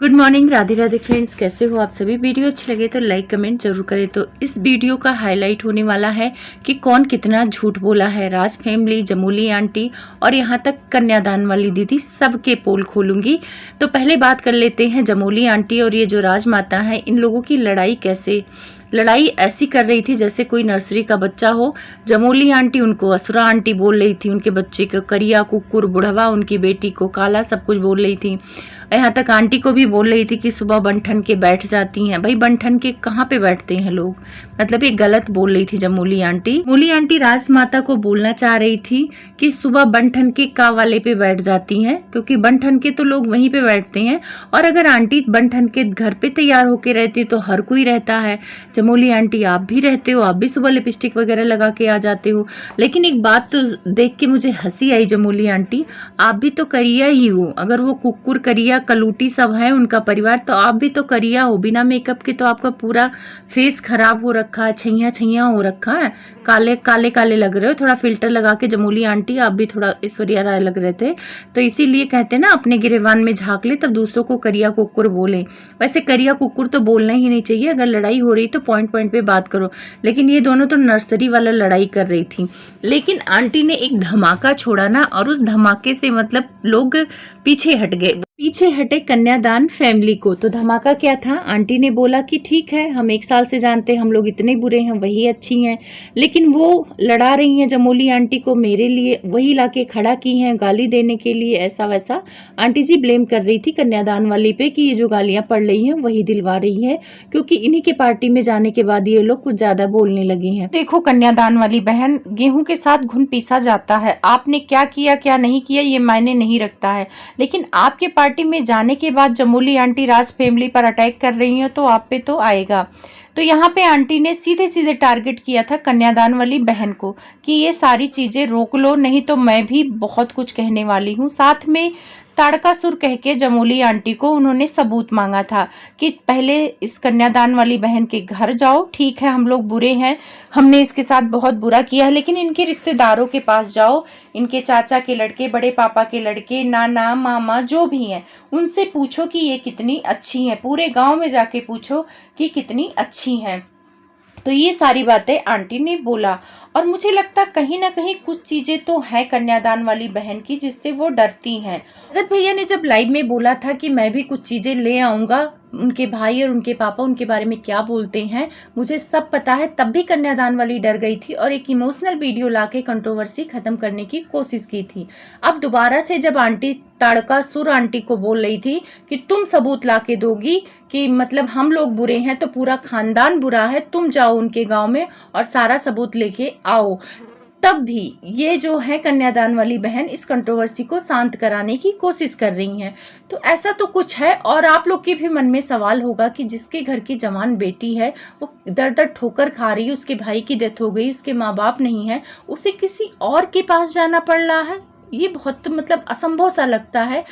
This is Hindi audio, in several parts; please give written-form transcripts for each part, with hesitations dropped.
Good morning, Radhe Radhe friends. कैसे हो आप सभी। वीडियो अच्छी लगे तो लाइक कमेंट जरूर करें। तो इस वीडियो का हाईलाइट होने वाला है कि कौन कितना झूठ बोला है। राज फैमिली, जमोली आंटी और यहाँ तक कन्यादान वाली दीदी, सबके पोल खोलूंगी। तो पहले बात कर लेते हैं जमोली आंटी और ये जो राजमाता है, इन लोगों की लड़ाई ऐसी कर रही थी जैसे कोई नर्सरी का बच्चा हो। जमोली आंटी उनको असुरा आंटी बोल रही थी, उनके बच्चे को करिया, कुकुर, बुढ़वा, उनकी बेटी को काला, सब कुछ बोल रही थी। यहाँ तक आंटी को भी बोल रही थी कि सुबह बन के बैठ जाती हैं। भाई बन के कहाँ पे बैठते हैं लोग, मतलब ये गलत बोल रही थी जमोली आंटी। जमोली आंटी राजमाता को बोलना चाह रही थी कि सुबह बन के का वाले पे बैठ जाती हैं, क्योंकि बन के तो लोग वहीं पे बैठते हैं। और अगर आंटी बन के घर पे तैयार होके रहती तो हर कोई रहता है। जमोली आंटी आप भी रहते हो, आप भी सुबह लिपस्टिक वगैरह लगा के आ जाते हो। लेकिन एक बात तो देख के मुझे हंसी आई, जमोली आंटी आप भी तो करिया ही हो। अगर वो कुकुर, करिया, कलूटी सब है उनका परिवार, तो आप भी तो करिया हो। बिना मेकअप के तो आपका पूरा फेस खराब हो रखा है, छैया छैया हो रखा है, काले काले काले लग रहे हो। थोड़ा फिल्टर लगा के जमोली आंटी आप भी थोड़ा ऐश्वर्या राय लग रहे थे। तो इसीलिए कहते हैं ना, अपने गिरेबान में झांक ले तब दूसरों को करिया कुकुर बोले। वैसे करिया कुकुर तो बोलना ही नहीं चाहिए। अगर लड़ाई हो रही तो पॉइंट पॉइंट पे बात करो। लेकिन ये दोनों तो नर्सरी वाला लड़ाई कर रही थी। लेकिन आंटी ने एक धमाका छोड़ा ना, और उस धमाके से मतलब लोग पीछे हट गए, पीछे हटे कन्यादान फैमिली को। तो धमाका क्या था, आंटी ने बोला कि ठीक है, हम 1 साल से जानते हैं हम लोग इतने बुरे हैं, वही अच्छी हैं। लेकिन वो लड़ा रही हैं जमोली आंटी को मेरे लिए, वही लाके खड़ा की हैं गाली देने के लिए, ऐसा वैसा। आंटी जी ब्लेम कर रही थी कन्यादान वाली पे कि ये जो गालियां पड़ रही हैं वही दिलवा रही है, क्योंकि इन्हीं के पार्टी में जाने के बाद ये लोग कुछ ज्यादा बोलने लगे हैं। देखो कन्यादान वाली बहन, गेहूं के साथ घुन पीसा जाता है। आपने क्या किया क्या नहीं किया ये मायने नहीं रखता है, लेकिन आपके पार्टी में जाने के बाद जमोली आंटी राज फैमिली पर अटैक कर रही है तो आप पे तो आएगा। तो यहाँ पे आंटी ने सीधे सीधे टारगेट किया था कन्यादान वाली बहन को कि ये सारी चीजें रोक लो, नहीं तो मैं भी बहुत कुछ कहने वाली हूँ। साथ में ताड़कासुर कह के जमोली आंटी को उन्होंने सबूत मांगा था कि पहले इस कन्यादान वाली बहन के घर जाओ। ठीक है, हम लोग बुरे हैं, हमने इसके साथ बहुत बुरा किया है, लेकिन इनके रिश्तेदारों के पास जाओ, इनके चाचा के लड़के, बड़े पापा के लड़के, नाना मामा जो भी हैं, उनसे पूछो कि ये कितनी अच्छी हैं। पूरे गांव में जाके पूछो कि कितनी अच्छी हैं। तो ये सारी बातें आंटी ने बोला। और मुझे लगता कहीं ना कहीं कुछ चीजें तो है कन्यादान वाली बहन की जिससे वो डरती हैं। जगत भैया ने जब लाइव में बोला था कि मैं भी कुछ चीजें ले आऊंगा, उनके भाई और उनके पापा उनके बारे में क्या बोलते हैं मुझे सब पता है, तब भी कन्यादान वाली डर गई थी और एक इमोशनल वीडियो लाके कंट्रोवर्सी खत्म करने की कोशिश की थी। अब दोबारा से जब आंटी ताड़कासुर आंटी को बोल रही थी कि तुम सबूत लाके दोगी कि मतलब हम लोग बुरे हैं तो पूरा खानदान बुरा है, तुम जाओ उनके गांव में और सारा सबूत लेके आओ, तब भी ये जो है कन्यादान वाली बहन इस कंट्रोवर्सी को शांत कराने की कोशिश कर रही हैं। तो ऐसा तो कुछ है। और आप लोग के भी मन में सवाल होगा कि जिसके घर की जवान बेटी है वो दर दर ठोकर खा रही है, उसके भाई की डेथ हो गई, उसके माँ बाप नहीं है, उसे किसी और के पास जाना पड़ रहा है, ये बहुत मतलब असंभव सा लगता है।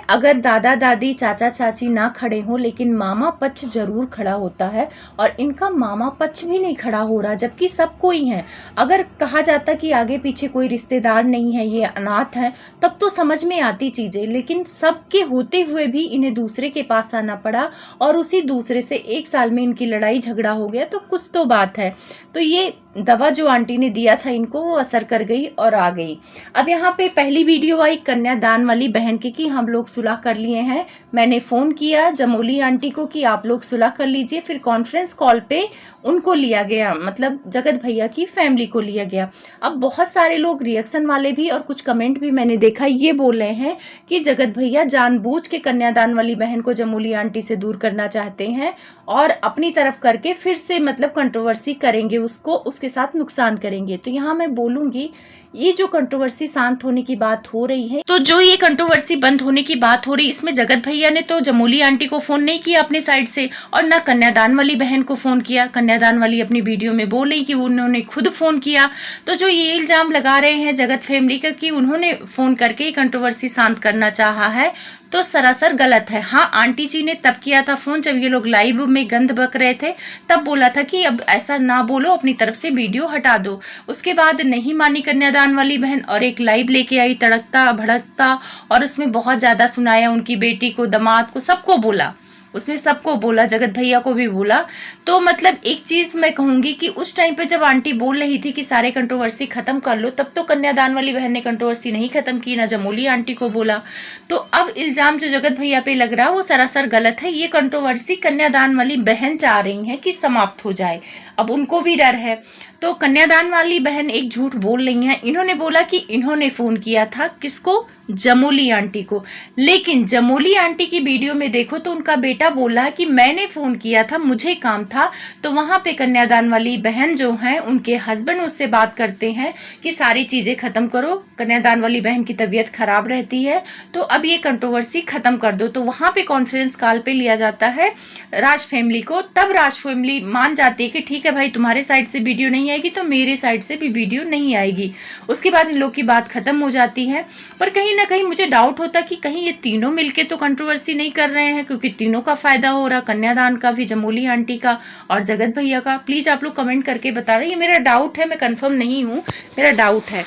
अगर दादा दादी चाचा चाची ना खड़े हों लेकिन मामा पक्ष जरूर खड़ा होता है, और इनका मामा पक्ष भी नहीं खड़ा हो रहा जबकि सब कोई है। अगर कहा जाता कि आगे पीछे कोई रिश्तेदार नहीं है, ये अनाथ है, तब तो समझ में आती चीजें, लेकिन सबके होते हुए भी इन्हें दूसरे के पास आना पड़ा और उसी दूसरे से 1 साल में इनकी लड़ाई झगड़ा हो गया, तो कुछ तो बात है। तो ये दवा जो आंटी ने दिया था इनको वो असर कर गई और आ गई। अब यहाँ पे पहली वीडियो आई कन्यादान वाली बहन की कि हम लोग सुलह कर लिए हैं। मैंने फोन किया जमोली आंटी को कि आप लोग सुलह कर लीजिए, फिर कॉन्फ्रेंस कॉल पे उनको लिया गया, मतलब जगत भैया की फैमिली को लिया गया। अब बहुत सारे लोग रिएक्शन वाले भी और कुछ कमेंट भी मैंने देखा, ये बोल रहे हैं कि जगत भैया जानबूझ के कन्यादान वाली बहन को जमोली आंटी से दूर करना चाहते हैं और अपनी तरफ करके फिर से मतलब कंट्रोवर्सी करेंगे, उसको उसके साथ नुकसान करेंगे। तो यहाँ मैं बोलूंगी ये जो कंट्रोवर्सी शांत होने की बात हो रही है, तो जो ये कंट्रोवर्सी बंद होने की बात हो रही है, इसमें जगत भैया ने तो जमोली आंटी को फोन नहीं किया अपनी साइड से, और ना कन्यादान वाली बहन को फोन किया। कन्यादान वाली अपनी वीडियो में बोल रही कि उन्होंने खुद फोन किया। तो जो ये इल्जाम लगा रहे हैं जगत फैमिली का कि उन्होंने फोन करके कंट्रोवर्सी शांत करना चाहा है, तो सरासर गलत है। हाँ, आंटी जी ने तब किया था फोन जब ये लोग लाइव में गंद बक रहे थे, तब बोला था कि अब ऐसा ना बोलो, अपनी तरफ से वीडियो हटा दो। उसके बाद नहीं मानी कन्यादान वाली बहन और एक लाइव लेके आई तड़कता भड़कता, और उसमें बहुत ज्यादा सुनाया, उनकी बेटी को, दामाद को, सबको बोला, उसने सबको बोला, जगत भैया को भी बोला। तो मतलब एक चीज मैं कहूंगी कि उस टाइम पे जब आंटी बोल रही थी कि सारे कंट्रोवर्सी खत्म कर लो, तब तो कन्यादान वाली बहन ने कंट्रोवर्सी नहीं खत्म की, ना जमोली आंटी को बोला। तो अब इल्जाम जो जगत भैया पे लग रहा है वो सरासर गलत है। ये कंट्रोवर्सी कन्यादान वाली बहन चाह रही है कि समाप्त हो जाए, अब उनको भी डर है। तो कन्यादान वाली बहन एक झूठ बोल रही है। इन्होंने बोला कि इन्होंने फोन किया था, किसको? जमोली आंटी को। लेकिन जमोली आंटी की वीडियो में देखो तो उनका बेटा बोला है कि मैंने फोन किया था, मुझे काम था। तो वहां पे कन्यादान वाली बहन जो है, उनके हस्बैंड उससे बात करते हैं कि सारी चीजें खत्म करो, कन्यादान वाली बहन की तबीयत खराब रहती है, तो अब ये कंट्रोवर्सी खत्म कर दो। तो वहां पे कॉन्फ्रेंस कॉल पे लिया जाता है राज फैमिली को, तब राज फैमिली मान जाती है कि ठीक है भाई, तुम्हारे साइड से वीडियो नहीं आएगी तो मेरे साइड से भी वीडियो नहीं आएगी। उसके बाद इन लोग की बात खत्म हो जाती है। पर कहीं ना कहीं मुझे डाउट होता कि कहीं ये तीनों मिलके तो कंट्रोवर्सी नहीं कर रहे हैं, क्योंकि तीनों का फायदा हो रहा, कन्यादान का भी, जमोली आंटी का और जगत भैया का। प्लीज आप लोग कमेंट करके बता रहे, ये मेरा डाउट है, मैं कंफर्म नहीं हूँ, मेरा डाउट है।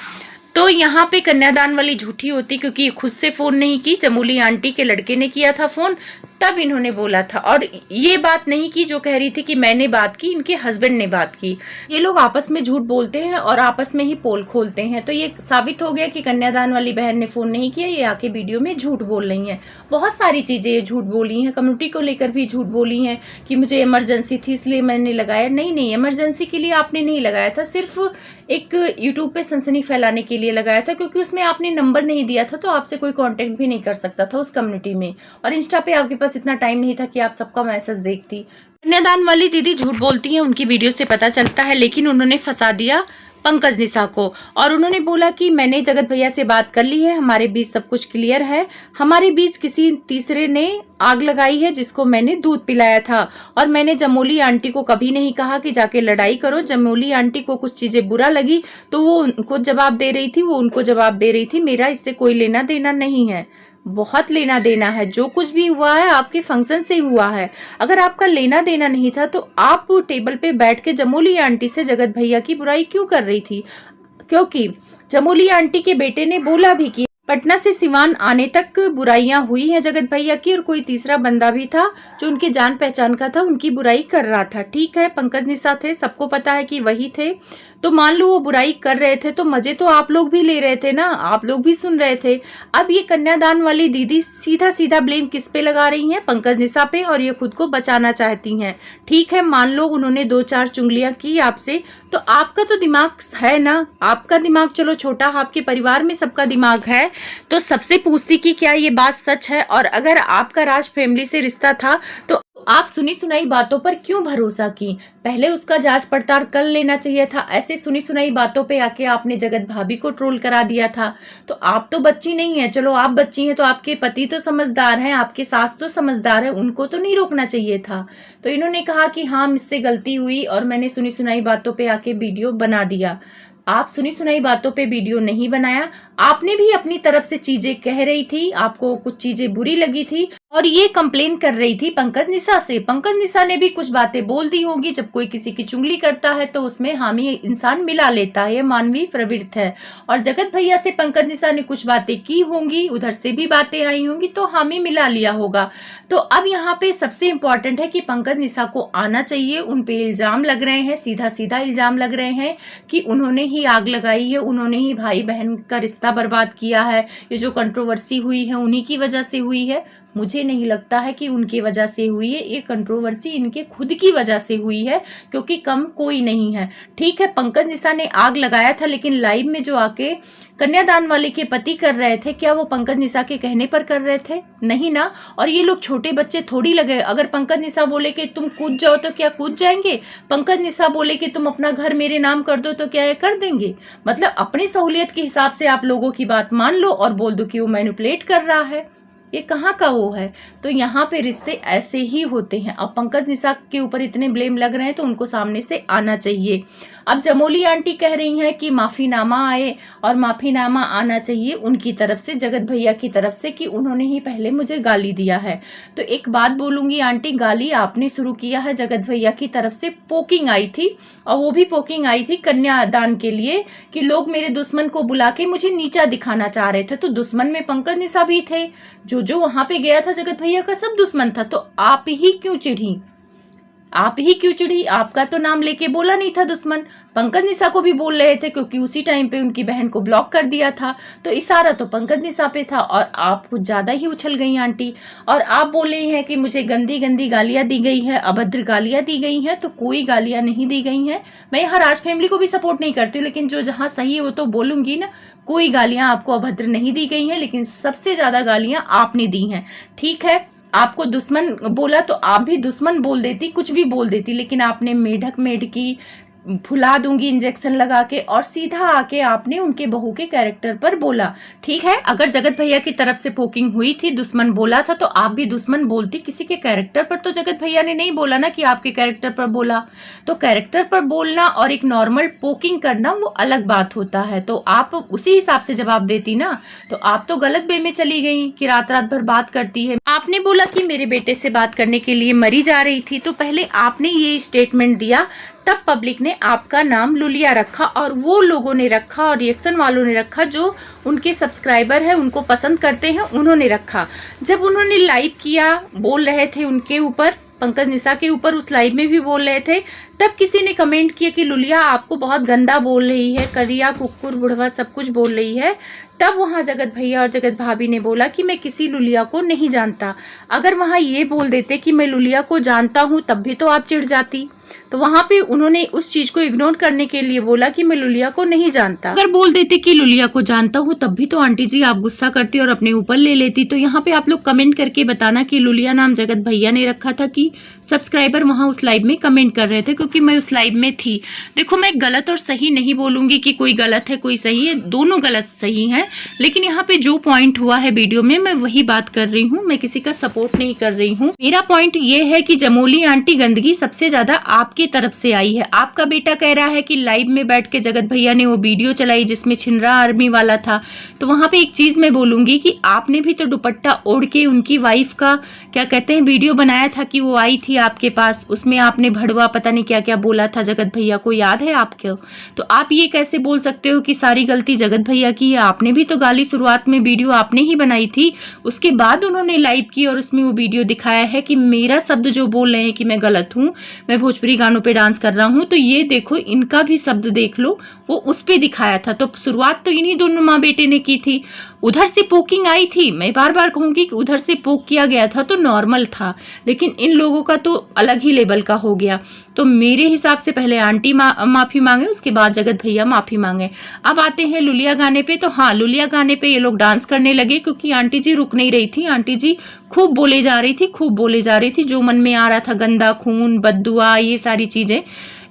तो यहाँ पे कन्यादान वाली झूठी होती, क्योंकि ये खुद से फोन नहीं की, जमोली आंटी के लड़के ने किया था फोन, तब इन्होंने बोला था। और ये बात नहीं की जो कह रही थी कि मैंने बात की, इनके हस्बैंड ने बात की। ये लोग आपस में झूठ बोलते हैं और आपस में ही पोल खोलते हैं। तो ये साबित हो गया कि कन्यादान वाली बहन ने फोन नहीं किया, ये आके वीडियो में झूठ बोल रही हैं। बहुत सारी चीजें ये झूठ बोली हैं, कम्युनिटी को लेकर भी झूठ बोली हैं कि मुझे इमरजेंसी थी इसलिए मैंने लगाया। नहीं, इमरजेंसी के लिए आपने नहीं लगाया था, सिर्फ एक यूट्यूब पे सनसनी फैलाने के लिए लगाया था, क्योंकि उसमें आपने नंबर नहीं दिया था, तो आपसे कोई कांटेक्ट भी नहीं कर सकता था उस कम्युनिटी में, और इंस्टा पे आपके पास इतना टाइम नहीं था कि आप सबका मैसेज देखती। कन्यादान वाली दीदी झूठ बोलती है, उनकी वीडियो से पता चलता है, लेकिन उन्होंने फंसा दिया पंकज निशा को। और उन्होंने बोला कि मैंने जगत भैया से बात कर ली है, हमारे बीच सब कुछ क्लियर है, हमारे बीच किसी तीसरे ने आग लगाई है जिसको मैंने दूध पिलाया था, और मैंने जमोली आंटी को कभी नहीं कहा कि जाके लड़ाई करो। जमोली आंटी को कुछ चीजें बुरा लगी तो वो उनको जवाब दे रही थी, वो उनको जवाब दे रही थी, मेरा इससे कोई लेना देना नहीं है। बहुत लेना देना है, जो कुछ भी हुआ है आपके फंक्शन से हुआ है। अगर आपका लेना देना नहीं था तो आप टेबल पे बैठ के जमोली आंटी से जगत भैया की बुराई क्यों कर रही थी? क्योंकि जमोली आंटी के बेटे ने बोला भी कि पटना से सिवान आने तक बुराइयां हुई हैं जगत भैया की, और कोई तीसरा बंदा भी था जो उनके जान पहचान का था, उनकी बुराई कर रहा था। ठीक है, पंकज निशा थे, सबको पता है कि वही थे। तो मान लो वो बुराई कर रहे थे तो मजे तो आप लोग भी ले रहे थे ना, आप लोग भी सुन रहे थे। अब ये कन्यादान वाली दीदी सीधा सीधा ब्लेम किस पे लगा रही हैं? पंकज निशा पे, और ये खुद को बचाना चाहती हैं। ठीक है, मान लो उन्होंने 2-4 चुंगलियां की आपसे, तो आपका तो दिमाग है ना, आपका दिमाग चलो छोटा, आपके परिवार में सबका दिमाग है, तो सबसे पूछती कि क्या ये बात सच है। और अगर आपका राज फैमिली से रिश्ता था तो आप सुनी सुनाई बातों पर क्यों भरोसा की? पहले उसका जांच पड़ताल कर लेना चाहिए था। ऐसे सुनी सुनाई बातों पे आके आपने जगत भाभी को ट्रोल करा दिया था। तो आप तो बच्ची नहीं है, चलो आप बच्ची हैं तो आपके पति तो समझदार हैं, आपके सास तो समझदार है, उनको तो नहीं रोकना चाहिए था। तो इन्होंने कहा कि हाँ मुझसे गलती हुई और मैंने सुनी सुनाई बातों पे आके वीडियो बना दिया। आप सुनी सुनाई बातों पे वीडियो नहीं बनाया, आपने भी अपनी तरफ से चीजें कह रही थी, आपको कुछ चीजें बुरी लगी थी और ये कंप्लेन कर रही थी पंकज निशा से। पंकज निशा ने भी कुछ बातें बोल दी होंगी, जब कोई किसी की चुगली करता है तो उसमें हामी इंसान मिला लेता है, ये मानवीय प्रवृत्ति है। और जगत भैया से पंकज निशा ने कुछ बातें की होंगी, उधर से भी बातें आई होंगी, तो हामी मिला लिया होगा। तो अब यहाँ पे सबसे इम्पोर्टेंट है कि पंकज निशा को आना चाहिए। उन पे इल्जाम लग रहे हैं, सीधा सीधा इल्जाम लग रहे हैं कि उन्होंने ही आग लगाई है, उन्होंने ही भाई बहन का रिश्ता बर्बाद किया है, ये जो कंट्रोवर्सी हुई है उन्हीं की वजह से हुई है। मुझे नहीं लगता है कि उनकी वजह से हुई है, ये कंट्रोवर्सी इनके खुद की वजह से हुई है, क्योंकि कम कोई नहीं है। ठीक है, पंकज निशा ने आग लगाया था, लेकिन लाइव में जो आके कन्यादान वाले के पति कर रहे थे, क्या वो पंकज निशा के कहने पर कर रहे थे? नहीं ना। और ये लोग छोटे बच्चे थोड़ी लगे। अगर पंकज निशा बोले कि तुम कूद जाओ तो क्या कूद जाएंगे? पंकज निशा बोले कि तुम अपना घर मेरे नाम कर दो तो क्या ये कर देंगे? मतलब अपनी सहूलियत के हिसाब से आप लोगों की बात मान लो और बोल दो कि वो मैनिपुलेट कर रहा है। ये कहाँ का वो है। तो यहाँ पे रिश्ते ऐसे ही होते हैं। अब पंकज निशा के ऊपर इतने ब्लेम लग रहे हैं तो उनको सामने से आना चाहिए। अब जमोली आंटी कह रही हैं कि माफीनामा आए और माफीनामा आना चाहिए उनकी तरफ से, जगत भैया की तरफ से, कि उन्होंने ही पहले मुझे गाली दिया है। तो एक बात बोलूंगी आंटी, गाली आपने शुरू किया है। जगत भैया की तरफ से पोकिंग आई थी, और वो भी पोकिंग आई थी कन्यादान के लिए कि लोग मेरे दुश्मन को बुला के मुझे नीचा दिखाना चाह रहे थे। तो दुश्मन में पंकज निशा भी थे, जो वहां पे गया था जगत भैया का सब दुश्मन था। तो आप ही क्यों चिढ़ी, आप ही क्यों चिढ़ी? आपका तो नाम लेके बोला नहीं था दुश्मन। पंकज निशा को भी बोल रहे थे क्योंकि उसी टाइम पे उनकी बहन को ब्लॉक कर दिया था। तो इशारा तो पंकज निशा पे था और आप कुछ ज्यादा ही उछल गई आंटी। और आप बोल रही हैं कि मुझे गंदी गंदी गालियां दी गई है, अभद्र गालियां दी गई हैं। तो कोई गालियां नहीं दी गई हैं। मैं यहाँ राज फैमिली को भी सपोर्ट नहीं करती हूँ, लेकिन जो जहाँ सही है वो तो बोलूंगी ना। कोई गालियां आपको अभद्र नहीं दी गई हैं, लेकिन सबसे ज्यादा गालियां आपने दी हैं। ठीक है, आपको दुश्मन बोला तो आप भी दुश्मन बोल देती, कुछ भी बोल देती, लेकिन आपने मेढक मेढकी, फुला दूंगी इंजेक्शन लगा के, और सीधा आके आपने उनके बहू के कैरेक्टर पर बोला। ठीक है, अगर जगत भैया की तरफ से पोकिंग हुई थी, दुश्मन बोला था, तो आप भी दुश्मन बोलती किसी के कैरेक्टर पर। तो जगत भैया ने नहीं बोला ना कि आपके कैरेक्टर पर बोला। तो कैरेक्टर पर बोलना और एक नॉर्मल पोकिंग करना वो अलग बात होता है। तो आप उसी हिसाब से जवाब देती ना। तो आप तो गलत वे में चली गई कि रात रात भर बात करती है। आपने बोला कि मेरे बेटे से बात करने के लिए मरी जा रही थी, तो पहले आपने ये स्टेटमेंट दिया, तब पब्लिक ने आपका नाम लुलिया रखा, और वो लोगों ने रखा और रिएक्शन वालों ने रखा जो उनके सब्सक्राइबर है, उनको पसंद करते हैं, उन्होंने रखा। जब उन्होंने लाइव किया, बोल रहे थे उनके ऊपर, पंकज निशा के ऊपर उस लाइव में भी बोल रहे थे, तब किसी ने कमेंट किया कि लुलिया आपको बहुत गंदा बोल रही है, करिया कुकुर बुढ़वा सब कुछ बोल रही है। तब वहां जगत भैया और जगत भाभी ने बोला कि मैं किसी लुलिया को नहीं जानता। अगर वहां ये बोल देते कि मैं लुलिया को जानता हूं, तब भी तो आप चिढ़ जाती। तो वहां पे उन्होंने उस चीज को इग्नोर करने के लिए बोला कि मैं लुलिया को नहीं जानता। अगर बोल देते कि लुलिया को जानता हूँ, तब भी तो आंटी जी आप गुस्सा करती और अपने ऊपर ले लेती। तो यहाँ पे आप लोग कमेंट करके बताना कि लुलिया नाम जगत भैया ने रखा था कि सब्सक्राइबर वहां उस लाइव में कमेंट कर रहे थे, क्योंकि मैं उस लाइव में थी। देखो, मैं गलत और सही नहीं बोलूंगी कि कोई गलत है कोई सही है, दोनों गलत सही है, लेकिन यहाँ पे जो पॉइंट हुआ है वीडियो में मैं वही बात कर रही हूँ। मैं किसी का सपोर्ट नहीं कर रही हूँ। मेरा पॉइंट ये है कि जमोली आंटी, गंदगी सबसे ज्यादा आपकी तरफ से आई है। आपका बेटा कह रहा है कि लाइव में बैठ के जगत भैया ने वो वीडियो चलाई जिसमें छिंदरा आर्मी वाला था। तो वहां पे एक चीज मैं बोलूंगी कि आपने भी तो दुपट्टा ओढ़ के उनकी वाइफ का क्या कहते हैं वीडियो बनाया था कि वो आई थी आपके पास, उसमें आपने भड़वा पता नहीं क्या क्या बोला था जगत भैया को, याद है आपको? तो आप ये कैसे बोल सकते हो कि सारी गलती जगत भैया की है? आपने भी तो गाली शुरुआत में वीडियो आपने ही बनाई थी, उसके बाद उन्होंने लाइव की और उसमें वो वीडियो दिखाया है कि मेरा शब्द जो बोल रहे हैं कि मैं गलत हूँ, मैं भोजपुरी गानों पे डांस कर रहा हूँ। तो ये देखो, इनका भी शब्द देख लो, वो उस पे दिखाया था। तो शुरुआत तो इन्हीं दोनों माँ बेटे ने की थी। उधर से पोकिंग आई थी, मैं बार बार कहूंगी कि उधर से पोक किया गया था तो नॉर्मल था, लेकिन इन लोगों का तो अलग ही लेवल का हो गया। तो मेरे हिसाब से पहले आंटी माफी मांगे, उसके बाद जगत भैया माफी मांगे। अब आते हैं लुलिया गाने पे। तो हाँ, लुलिया गाने पे ये लोग डांस करने लगे क्योंकि आंटी जी रुक नहीं रही थी। आंटी जी खूब बोले जा रही थी, खूब बोले जा रही थी, जो मन में आ रहा था, गंदा खून, बद्दुआ, ये सारी चीजें।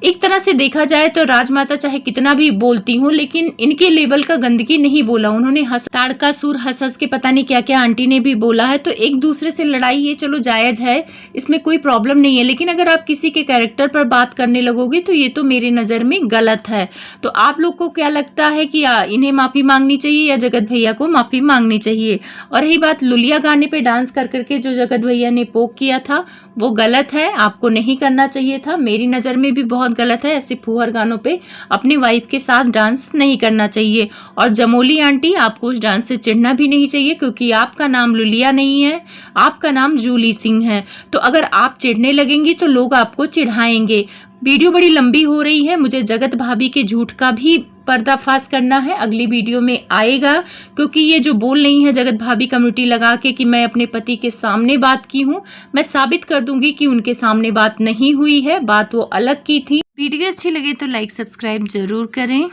एक तरह से देखा जाए तो राजमाता चाहे कितना भी बोलती हूँ, लेकिन इनके लेवल का गंदगी नहीं बोला उन्होंने। ताड़का सुर हंस हंस के पता नहीं क्या क्या आंटी ने भी बोला है। तो एक दूसरे से लड़ाई, ये चलो जायज है, इसमें कोई प्रॉब्लम नहीं है, लेकिन अगर आप किसी के कैरेक्टर पर बात करने लगोगे तो ये तो मेरे नजर में गलत है। तो आप लोग को क्या लगता है कि इन्हें माफी मांगनी चाहिए या जगत भैया को माफी मांगनी चाहिए? और रही बात लुलिया गाने पे डांस कर करके जो जगत भैया ने पोक किया था, वो गलत है, आपको नहीं करना चाहिए था। मेरी नज़र में भी बहुत गलत है, ऐसे फुहर गानों पे अपनी वाइफ के साथ डांस नहीं करना चाहिए। और जमोली आंटी, आपको उस डांस से चिढ़ना भी नहीं चाहिए, क्योंकि आपका नाम लुलिया नहीं है, आपका नाम जूली सिंह है। तो अगर आप चिढ़ने लगेंगी तो लोग आपको चिढ़ाएंगे। वीडियो बड़ी लंबी हो रही है, मुझे जगत भाभी के झूठ का भी पर्दाफाश करना है, अगली वीडियो में आएगा, क्योंकि ये जो बोल रही है जगत भाभी कम्युनिटी लगा के कि मैं अपने पति के सामने बात की हूँ, मैं साबित कर दूंगी कि उनके सामने बात नहीं हुई है, बात वो अलग की थी। वीडियो अच्छी लगे तो लाइक सब्सक्राइब जरूर करें।